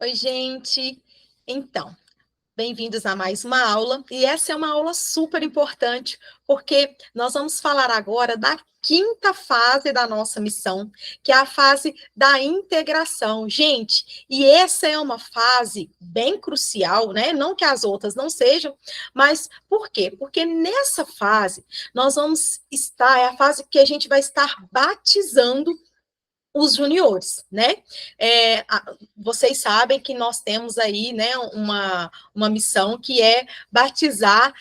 Oi, gente. Então, bem-vindos a mais uma aula. E essa é uma aula super importante, porque nós vamos falar agora da quinta fase da nossa missão, que é a fase da integração. Gente, e essa é uma fase bem crucial, né? Não que as outras não sejam, mas por quê? Porque nessa fase nós vamos estar, é a fase que a gente vai estar batizando os juniores, né? Vocês sabem que nós temos aí, né, uma missão que é batizar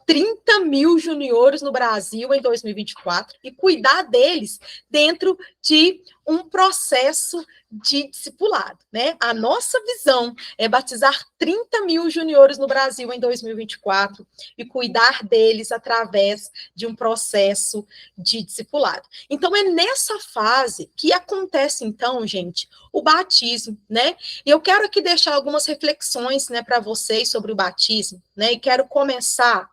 30 mil juniores no Brasil em 2024 e cuidar deles dentro de um processo de discipulado, né? A nossa visão é batizar 30 mil juniores no Brasil em 2024 e cuidar deles através de um processo de discipulado. Então, é nessa fase que acontece, então, gente, o batismo, né? E eu quero aqui deixar algumas reflexões, né, para vocês sobre o batismo, né? E quero começar,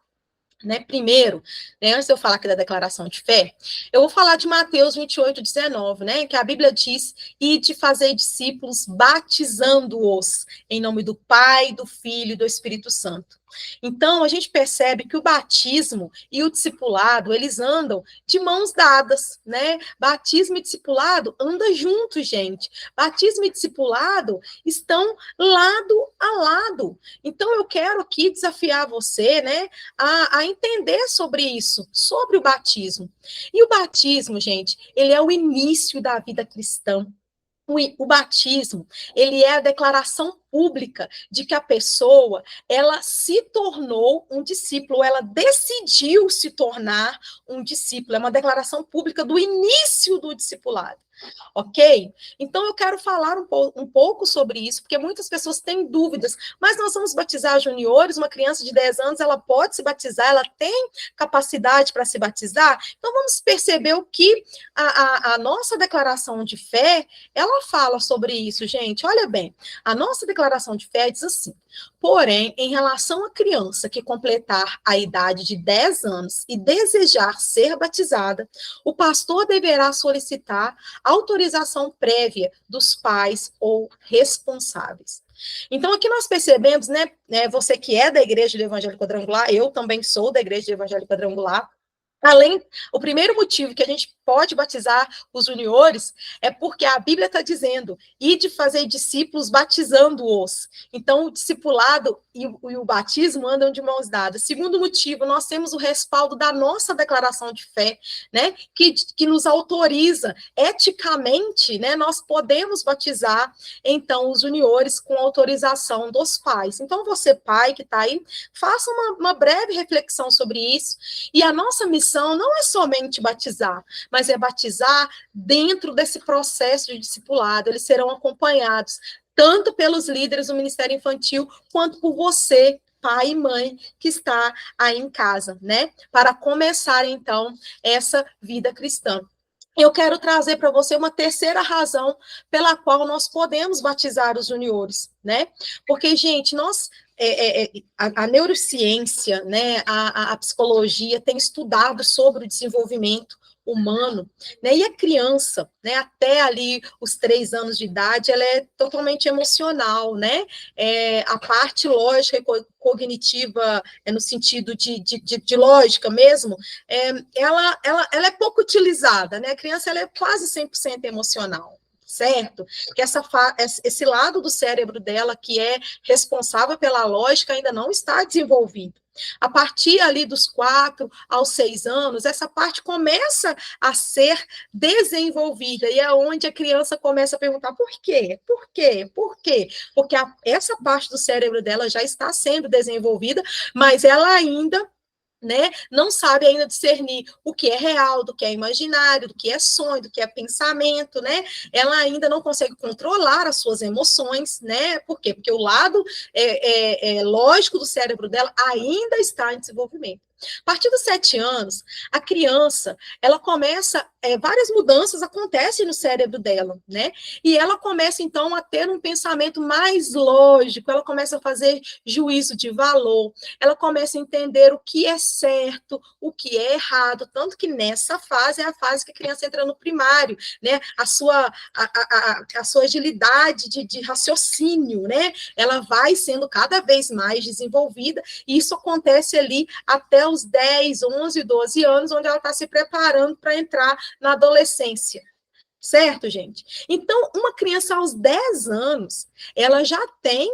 né, primeiro, né, antes de eu falar aqui da declaração de fé, eu vou falar de Mateus 28:19, né, que a Bíblia diz: e de fazer discípulos, batizando-os em nome do Pai, do Filho e do Espírito Santo. Então, a gente percebe que o batismo e o discipulado, eles andam de mãos dadas, né? Batismo e discipulado andam juntos, gente. Batismo e discipulado estão lado a lado. Então, eu quero aqui desafiar você, né, a entender sobre isso, sobre o batismo. E o batismo, gente, ele é o início da vida cristã. O batismo, ele é a declaração pública de que a pessoa, ela se tornou um discípulo, ela decidiu se tornar um discípulo. É uma declaração pública do início do discipulado. Ok? Então, eu quero falar um pouco sobre isso, porque muitas pessoas têm dúvidas, mas nós vamos batizar juniores, uma criança de 10 anos, ela pode se batizar, ela tem capacidade para se batizar? Então, vamos perceber o que a nossa declaração de fé, ela fala sobre isso, gente. Olha bem, a nossa declaração de fé diz assim: porém, em relação à criança que completar a idade de 10 anos e desejar ser batizada, o pastor deverá solicitar autorização prévia dos pais ou responsáveis. Então, aqui nós percebemos, né, você que é da Igreja do Evangelho Quadrangular, eu também sou da Igreja do Evangelho Quadrangular. Além, o primeiro motivo que a gente pode batizar os juniores é porque a Bíblia está dizendo: e de fazer discípulos batizando-os. Então, o discipulado e o batismo andam de mãos dadas. Segundo motivo, nós temos o respaldo da nossa declaração de fé, né, que nos autoriza eticamente, né, nós podemos batizar, então, os juniores com autorização dos pais. Então, você, pai que está aí, faça uma breve reflexão sobre isso. E a nossa missão não é somente batizar, mas é batizar dentro desse processo de discipulado. Eles serão acompanhados tanto pelos líderes do Ministério Infantil, quanto por você, pai e mãe, que está aí em casa, né? Para começar, então, essa vida cristã. Eu quero trazer para você uma terceira razão pela qual nós podemos batizar os juniores, né? Porque, gente, a neurociência, né, a psicologia tem estudado sobre o desenvolvimento humano, né, e a criança, né, até ali os 3 anos de idade, ela é totalmente emocional, né, a parte lógica e cognitiva, no sentido de lógica mesmo, ela é pouco utilizada, né, a criança ela é quase 100% emocional, certo? Que esse lado do cérebro dela, que é responsável pela lógica, ainda não está desenvolvido. A partir ali dos 4 aos 6 anos, essa parte começa a ser desenvolvida, e é onde a criança começa a perguntar por quê? Por quê? Por quê? Porque essa parte do cérebro dela já está sendo desenvolvida, mas ela ainda, né, não sabe ainda discernir o que é real, do que é imaginário, do que é sonho, do que é pensamento, né? Ela ainda não consegue controlar as suas emoções, né? Por quê? Porque o lado lógico do cérebro dela ainda está em desenvolvimento. A partir dos 7 anos, a criança, ela começa, várias mudanças acontecem no cérebro dela, né? E ela começa, então, a ter um pensamento mais lógico, ela começa a fazer juízo de valor, ela começa a entender o que é certo, o que é errado, tanto que nessa fase é a fase que a criança entra no primário, né? A sua agilidade de raciocínio, né? Ela vai sendo cada vez mais desenvolvida, e isso acontece ali até os 10, 11, 12 anos, onde ela está se preparando para entrar na adolescência. Certo, gente? Então, uma criança aos 10 anos, ela já tem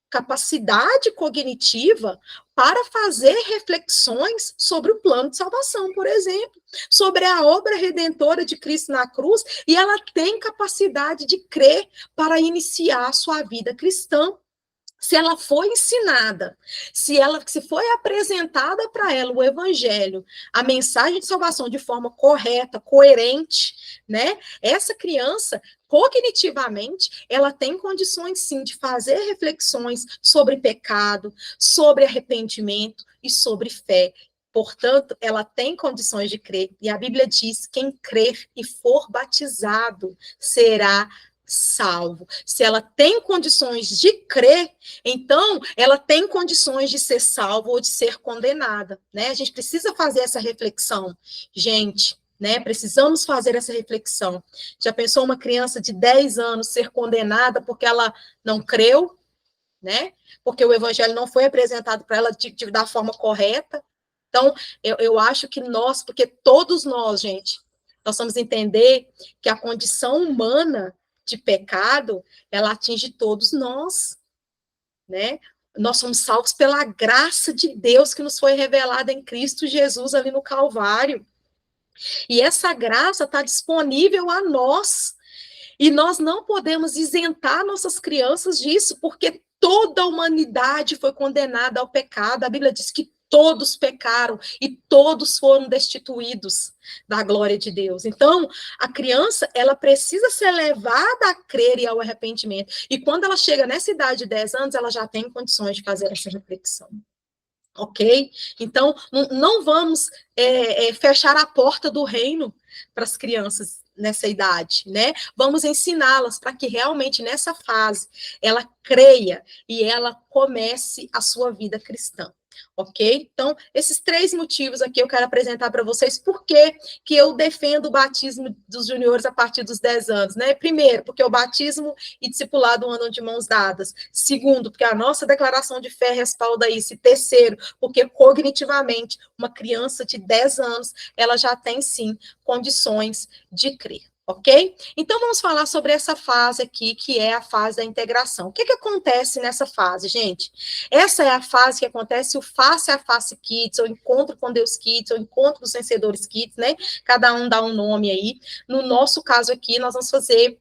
capacidade cognitiva para fazer reflexões sobre o plano de salvação, por exemplo, sobre a obra redentora de Cristo na cruz, e ela tem capacidade de crer para iniciar a sua vida cristã. Se ela foi ensinada, se foi apresentada para ela o evangelho, a mensagem de salvação de forma correta, coerente, né? Essa criança, cognitivamente, ela tem condições sim de fazer reflexões sobre pecado, sobre arrependimento e sobre fé. Portanto, ela tem condições de crer. E a Bíblia diz: quem crer e for batizado será salvo. Se ela tem condições de crer, então ela tem condições de ser salva ou de ser condenada, né? A gente precisa fazer essa reflexão, gente, né? Precisamos fazer essa reflexão. Já pensou uma criança de 10 anos ser condenada porque ela não creu, né? Porque o evangelho não foi apresentado para ela da forma correta? Então, eu acho que nós, porque todos nós, gente, nós vamos entender que a condição humana de pecado, ela atinge todos nós, né? Nós somos salvos pela graça de Deus que nos foi revelada em Cristo Jesus ali no Calvário. E essa graça está disponível a nós. E nós não podemos isentar nossas crianças disso, porque toda a humanidade foi condenada ao pecado. A Bíblia diz que todos pecaram e todos foram destituídos da glória de Deus. Então, a criança, ela precisa ser levada a crer e ao arrependimento. E quando ela chega nessa idade de 10 anos, ela já tem condições de fazer essa reflexão. Ok? Então, não vamos fechar a porta do reino para as crianças nessa idade, né? Vamos ensiná-las para que realmente nessa fase ela creia e ela comece a sua vida cristã. Ok? Então, esses 3 motivos aqui eu quero apresentar para vocês por que eu defendo o batismo dos juniores a partir dos 10 anos, né? Primeiro, porque o batismo e discipulado andam de mãos dadas. Segundo, porque a nossa declaração de fé respalda isso. E terceiro, porque cognitivamente uma criança de 10 anos, ela já tem sim condições de crer. Ok? Então, vamos falar sobre essa fase aqui, que é a fase da integração. O que acontece nessa fase, gente? Essa é a fase que acontece o Face a Face Kids, ou Encontro com Deus Kids, ou Encontro dos Vencedores Kids, né? Cada um dá um nome aí. No nosso caso aqui, nós vamos fazer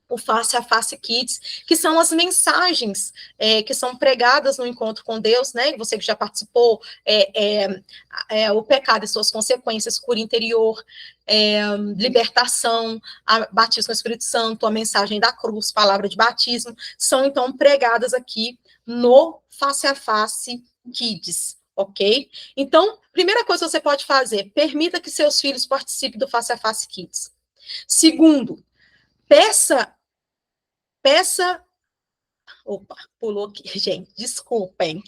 o Face a Face Kids, que são as mensagens que são pregadas no encontro com Deus, né? Você que já participou, o pecado e suas consequências, cura interior, libertação, batismo com o Espírito Santo, a mensagem da cruz, palavra de batismo, são então pregadas aqui no Face a Face Kids. Ok? Então, primeira coisa que você pode fazer, permita que seus filhos participem do Face a Face Kids. Segundo, peça. Opa, pulou aqui, gente, desculpem.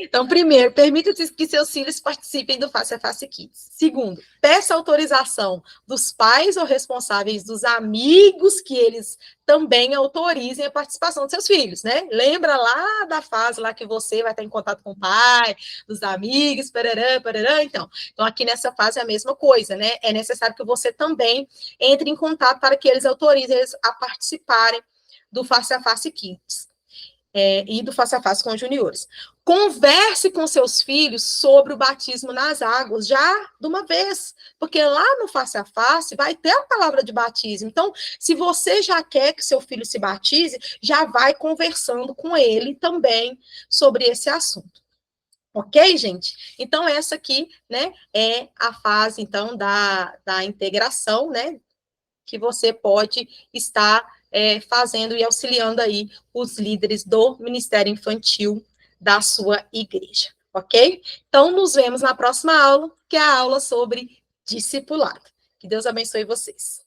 Então, primeiro, permita que seus filhos participem do Face a Face Kids. Segundo, peça autorização dos pais ou responsáveis dos amigos que eles também autorizem a participação dos seus filhos, né? Lembra lá da fase lá que você vai estar em contato com o pai, dos amigos, parará, parará. Então, aqui nessa fase é a mesma coisa, né? É necessário que você também entre em contato para que eles autorizem eles a participarem do Face a Face Kids. E do Face a Face com os juniores. Converse com seus filhos sobre o batismo nas águas, já de uma vez, porque lá no Face a Face vai ter a palavra de batismo. Então, se você já quer que seu filho se batize, já vai conversando com ele também sobre esse assunto. Ok, gente? Então, essa aqui, né, é a fase, então, da integração, né, que você pode estar fazendo e auxiliando aí os líderes do Ministério Infantil da sua igreja. ok? Então, nos vemos na próxima aula, que é a aula sobre discipulado. Que Deus abençoe vocês.